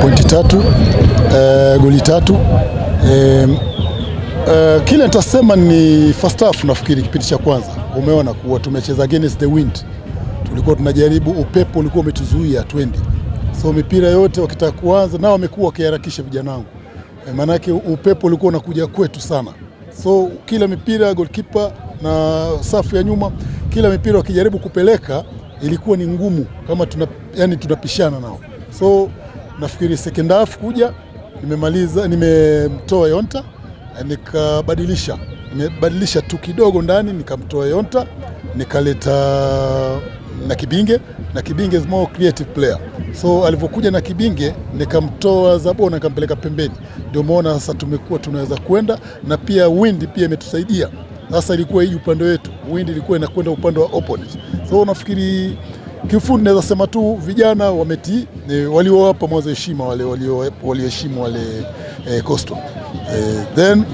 pointi 3, goli 3. Kile nitasema ni first half, nafikiri kipindi cha kwanza umeona kuwa tumecheza against the wind. Tulikuwa tunajaribu, upepo ulikuwa umetuzuia twende. So mipira yote wakitaka kuanza nao wamekuwa wakiharakisha vijana wangu. Maana yake upepo ulikuwa unakuja kwetu sana. So kila mipira goalkeeper na safu ya nyuma, kila mipira wakijaribu kupeleka ilikuwa ni ngumu kama tunapishana nao. So nafikiri second half kuja nimemtoa Yonta, nimebadilisha tu kidogo ndani, nikamtoa Yonta, nikaleta na Kibinge is more creative player. So alivyokuja na Kibinge nikamtoa Zabona nikampeleka pembeni. Ndio umeona sasa tumekuwa tunaweza kwenda, na pia wind pia imetusaidia. Sasa ilikuwa hii upande wetu, wind ilikuwa inakwenda upande wa opponent. So nafikiri kifundi naweza sema tu vijana wametii, waliowapa mwanzo heshima walioheshimu wale Coastal. Then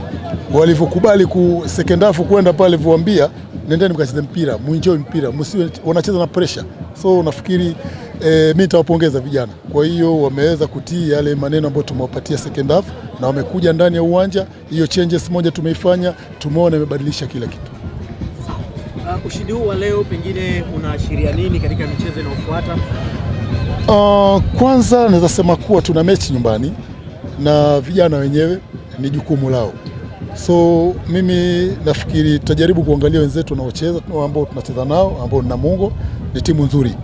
walivyokubali ku second half kwenda pale walivyoambia nendeni mkacheze mpira, muenjoy mpira, msiwe wanacheza na pressure. So nafikiri mimi nitawapongeza vijana. Kwa hiyo wameweza kutii yale maneno ambayo tumewapatia second half, na wamekuja ndani ya uwanja. Hiyo changes moja tumeifanya, tumeona imebadilisha kila kitu. Ushindi huu wa leo pengine unaashiria nini katika michezo inayofuata? Kwanza naweza sema kuwa tuna mechi nyumbani na vijana wenyewe ni jukumu lao. So mimi nafikiri tutajaribu kuangalia wenzetu wanaocheza ambao tunacheza nao, ambao ni Namungo, ni timu nzuri.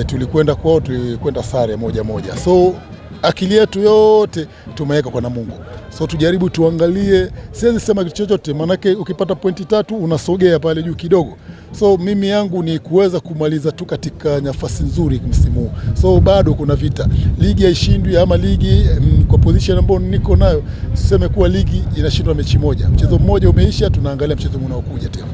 Tulikwenda kwao, tulikwenda sare 1-1. So akili yetu yote tumeweka kwa Namungo. So tujaribu tuangalie, siwezi sema kitu chochote, manake ukipata pointi 3 unasogea pale juu kidogo. So mimi yangu ni kuweza kumaliza tu katika nafasi nzuri msimu huu. So bado kuna vita. Ligi haishindwi, ama ligi kwa position ambayo niko nayo, siseme kuwa ligi inashindwa mechi moja. Mchezo mmoja umeisha, tunaangalia mchezo unaokuja tena.